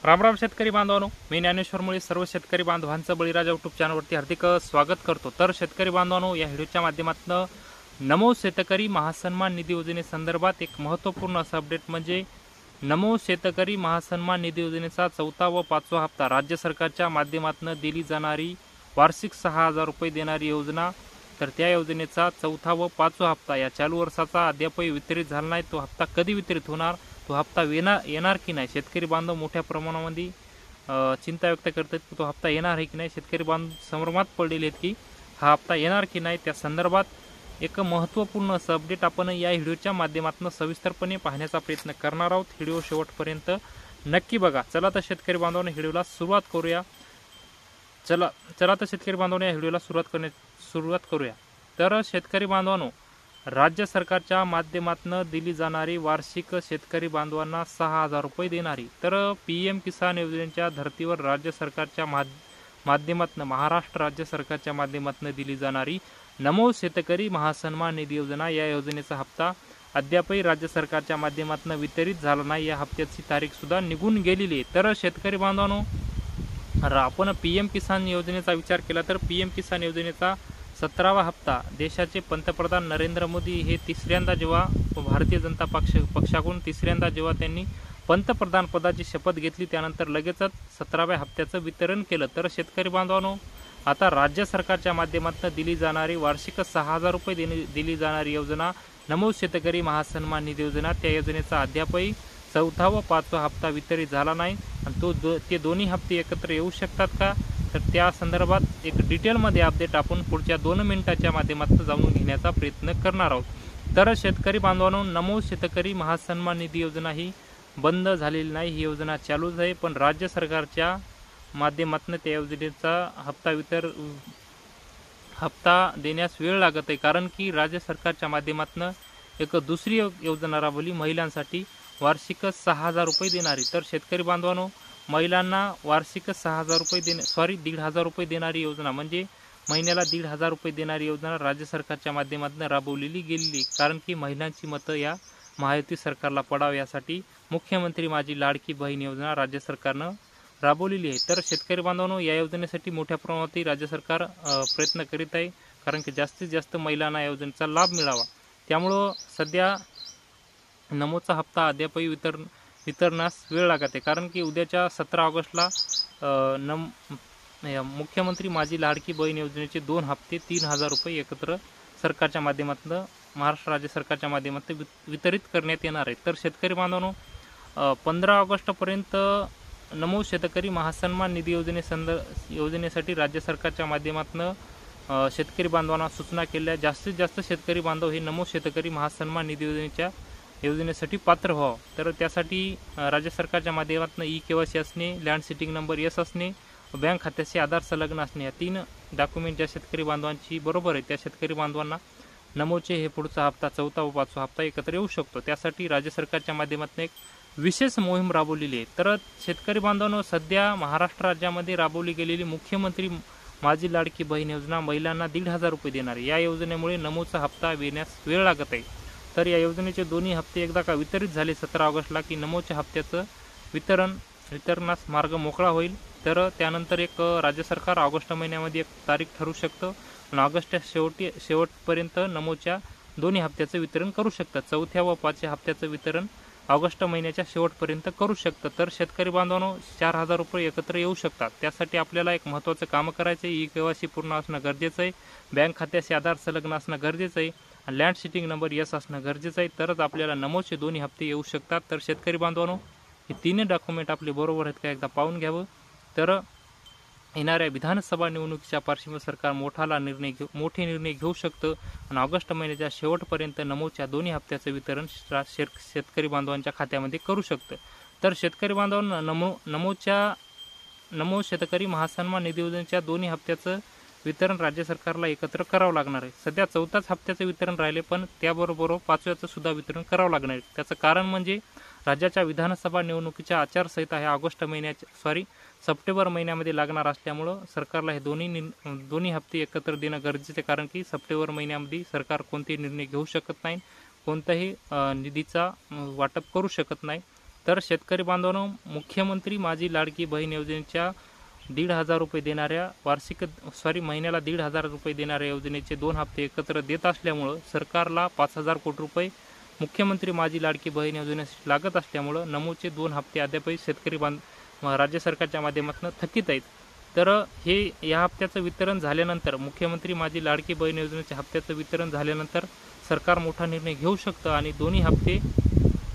रामराम शेतकरी बांधवांनो, मी ज्ञानेश्वर मुळे सर्व शेतकरी बांधवांचं बळीराजा यूट्यूब चॅनलवरती हार्दिक स्वागत करतो। तर शेतकरी बांधवांनो, या व्हिडिओच्या माध्यमातून नमो शेतकरी महासन्मान निधी योजनेसंदर्भात एक महत्त्वपूर्ण असा अपडेट म्हणजे नमो शेतकरी महासन्मान निधी योजनेचा चौथा व पाचवा हप्ता राज्य सरकारच्या माध्यमातून दिली जाणारी वार्षिक 6,000 रुपये देणारी योजना। तर त्या योजनेचा चौथा व पाचवा हप्ता या चालू वर्षाचा अद्यापही वितरित झाला नाही। तो हप्ता कधी वितरित होणार, तो हप्ता येणार की नाही, शेतकरी बांधव मोठ्या प्रमाणामध्ये चिंता व्यक्त करतात की तो हप्ता येणार आहे की नाही। शेतकरी बांधव संभ्रमात पडलेले आहेत की हा हप्ता येणार की नाही। त्या संदर्भात एक महत्त्वपूर्ण असं अपडेट आपण या व्हिडिओच्या माध्यमातून सविस्तरपणे पाहण्याचा प्रयत्न करणार आहोत। व्हिडिओ शेवटपर्यंत नक्की बघा। चला तर शेतकरी बांधवांनो व्हिडिओला सुरुवात करूया। चला तर शेतकरी बांधवांनो या व्हिडिओला सुरुवात करूया। तर शेतकरी बांधवांनो, राज्य सरकारच्या माध्यमातून दिली जाणारी वार्षिक शेतकरी बांधवांना 6,000 रुपये देणारी तर PM किसान योजनेच्या धर्तीवर राज्य सरकारच्या माध्यमातून महाराष्ट्र राज्य सरकारच्या माध्यमातून दिली जाणारी नमो शेतकरी महासन्मान निधी योजना, या योजनेचा हप्ता अद्यापही राज्य सरकारच्या माध्यमातून वितरित झाला नाही। या हप्त्याची तारीख सुद्धा निघून गेलेली आहे। तर शेतकरी बांधवांनो, आपण PM किसान योजनेचा विचार केला तर PM किसान योजनेचा 17वा हप्ता देशाचे पंतप्रधान नरेंद्र मोदी हे तिसऱ्यांदा जेव्हा भारतीय जनता पक्षाकडून तिसऱ्यांदा जेव्हा त्यांनी पंतप्रधान पदाची शपथ घेतली, त्यानंतर लगेचच 17व्या हप्त्याचं वितरण केलं। तर शेतकरी बांधवांनो, आता राज्य सरकारच्या माध्यमातून दिली जाणारी वार्षिक 6,000 रुपये दिली जाणारी योजना नमो शेतकरी महासन्मान निधी योजना, त्या योजनेचा अद्यापही चौथा व पाचवा हप्ता वितरित झाला नाही आणि ते दोन्ही हप्ते एकत्र येऊ शकतात का, तर त्या संदर्भात एक डिटेलमध्ये अपडेट आपण पुढच्या 2 मिनिटाच्या माध्यमातून जाणून घेण्याचा प्रयत्न करणार आहोत। तर शेतकरी बांधवांनो, नमो शेतकरी महासन्मान निधी योजना ही बंद झालेली नाही, ही योजना चालूच आहे। पण राज्य सरकारच्या माध्यमातून त्या योजनेचा हप्ता देण्यास वेळ लागत आहे, कारण की राज्य सरकारच्या माध्यमातून एक दुसरी योजना राबवली महिलांसाठी वार्षिक 6,000 रुपये देणारी। तर शेतकरी बांधवांनो, महिलांना वार्षिक 6,000 रुपये 1,500 रुपये देणारी योजना म्हणजे महिन्याला 1,500 रुपये देणारी योजना राज्य सरकारच्या माध्यमातून राबवलेली गेलेली, कारण की महिलांची मतं या महायुती सरकारला पडावं यासाठी मुख्यमंत्री माझी लाडकी बहीण योजना राज्य सरकारनं राबवलेली आहे। तर शेतकरी बांधवांनो, या योजनेसाठी मोठ्या प्रमाणात राज्य सरकार प्रयत्न करीत आहे, कारण की जास्तीत जास्त महिलांना या योजनेचा लाभ मिळावा। त्यामुळं सध्या नमोचा हप्ता अद्यापही वितरणास वेळ लागत आहे, कारण की उद्याच्या 17 ऑगस्टला मुख्यमंत्री माझी लाडकी बहीण योजनेचे 2 हप्ते 3,000 रुपये एकत्र सरकारच्या माध्यमातून महाराष्ट्र राज्य सरकारच्या माध्यमातून वितरित करण्यात येणार आहे। तर शेतकरी बांधवांनो, 15 ऑगस्टपर्यंत नमो शेतकरी महासन्मान निधी योजनेसाठी राज्य सरकारच्या माध्यमातून शेतकरी बांधवांना सूचना केल्या। जास्तीत जास्त शेतकरी बांधव हे नमो शेतकरी महासन्मान निधी योजनेसाठी पात्र व्हावं। तर त्यासाठी राज्य सरकारच्या माध्यमातून KYC असणे, लँड सिटिंग नंबर यस असणे, बँक खात्याशी आधार संलग्न असणे, या 3 डॉक्युमेंट ज्या शेतकरी बांधवांची बरोबर आहे त्या शेतकरी बांधवांना नमोचे हे पुढचा हप्ता चौथा व पाचवा हप्ता एकत्र येऊ शकतो। त्यासाठी राज्य सरकारच्या माध्यमातून एक विशेष मोहीम राबवलेली आहे। तर शेतकरी बांधवांनो, सध्या महाराष्ट्र राज्यामध्ये राबवली गेलेली मुख्यमंत्री माझी लाडकी बहीण योजना महिलांना 1,500 रुपये देणारी, या योजनेमुळे नमोचा हप्ता येण्यास वेळ लागत आहे। तर या योजनेचे दोन्ही हप्ते एकदा का वितरित झाले 17 ऑगस्टला की नमोच्या हप्त्याचं वितरणास मार्ग मोकळा होईल। तर त्यानंतर एक राज्य सरकार ऑगस्ट महिन्यामध्ये एक तारीख ठरवू शकतं आणि ऑगस्टच्या शेवटपर्यंत नमोच्या दोन्ही हप्त्याचं वितरण करू शकतं। चौथ्या व पाचव्या हप्त्याचं वितरण ऑगस्ट महिन्याच्या शेवटपर्यंत करू शकतं। तर शेतकरी बांधवांनो, 4,000 रुपये एकत्र येऊ शकतात। त्यासाठी आपल्याला एक महत्त्वाचं काम करायचं आहे, KYC पूर्ण असणं गरजेचं आहे, बँक खात्याशी आधार संलग्न असणं गरजेचं आहे आणि लँड सिटिंग नंबर यस असणं गरजेचं आहे, तरच आपल्याला नमोचे दोन्ही हप्ते येऊ शकतात। तर शेतकरी बांधवांनो, हे 3 डॉक्युमेंट आपले बरोबर आहेत का एकदा पाहून घ्यावं। तर येणाऱ्या विधानसभा निवडणुकीच्या पार्श्वभूमीवर सरकार मोठे निर्णय घेऊ शकतं आणि ऑगस्ट महिन्याच्या शेवटपर्यंत नमोच्या दोन्ही हप्त्याचं वितरण शेतकरी बांधवांच्या खात्यामध्ये करू शकतं। तर शेतकरी बांधवांना नमो शेतकरी महासन्मान निधी योजनेच्या दोन्ही हप्त्याचं वितरण राज्य सरकारला एकत्र करावं लागणार आहे। सध्या चौथाच हप्त्याचं वितरण राहिले, पण त्याबरोबर पाचव्याचं सुद्धा वितरण करावं लागणार आहे। त्याचं कारण म्हणजे राज्याच्या विधानसभा निवडणुकीच्या आचारसंहिता ह्या सप्टेंबर महिन्यामध्ये लागणार असल्यामुळं सरकारला हे दोन्ही हप्ते एकत्र देणं गरजेचं आहे, कारण की सप्टेंबर महिन्यामध्ये सरकार कोणतेही निर्णय घेऊ शकत नाही, कोणताही निधीचा वाटप करू शकत नाही। तर शेतकरी बांधवांनो, मुख्यमंत्री माझी लाडकी बहीण योजनेच्या 1,500 रुपये देणाऱ्या महिन्याला 1,500 रुपये देणाऱ्या योजनेचे 2 हप्ते एकत्र देत असल्यामुळं सरकारला 5,000 कोटी रुपये मुख्यमंत्री माझी लाडकी बहीण योजनेसाठी लागत असल्यामुळं नमोचे 2 हप्ते अद्यापही राज्य सरकारच्या माध्यमातून थकीत आहेत. तर या हप्त्याचं वितरण झाल्यानंतर, मुख्यमंत्री माझी लाडकी बहीण योजनेच्या हप्त्याचं वितरण झाल्यानंतर सरकार मोठा निर्णय घेऊ शकतं आणि दोन्ही हप्ते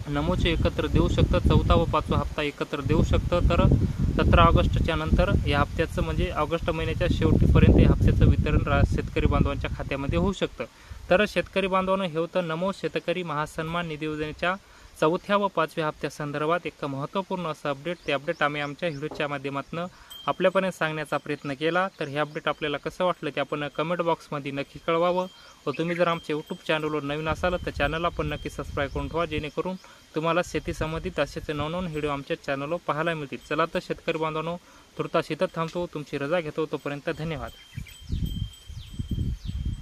नमोचे एकत्र देऊ शकतं. 4था व 5वा हप्ता एकत्र देऊ शकतं. तर 17 ऑगस्टच्या नंतर या हप्त्याचं म्हणजे ऑगस्ट महिन्याच्या शेवटीपर्यंत या हप्त्याचं वितरण शेतकरी बांधवांच्या खात्यामध्ये होऊ शकतं. तर शेतकरी बांधवांनो, हे होतं नमो शेतकरी महासन्मान निधी योजनेच्या 4थ्या व 5व्या हप्त्यासंदर्भात एक महत्त्वपूर्ण असं अपडेट. ते अपडेट आम्ही आमच्या व्हिडिओच्या माध्यमातून आपल्यापर्यंत सांगण्याचा प्रयत्न केला. तर हे अपडेट आपल्याला कसं वाटलं ते आपण कमेंट बॉक्समध्ये नक्की कळवावं. व तुम्ही जर आमच्या यूट्यूब चॅनलवर नवीन असाल तर चॅनलला पण नक्की सबस्क्राईब करून ठेवा, जेणेकरून तुम्हाला शेती संबंधित असेच नवनवीन व्हिडिओ आमच्या चॅनलवर पाहायला मिळतील. चला तर शेतकरी बांधवांनो, तुर्तास इथं थांबतो, तुमची रजा घेतो. तोपर्यंत धन्यवाद.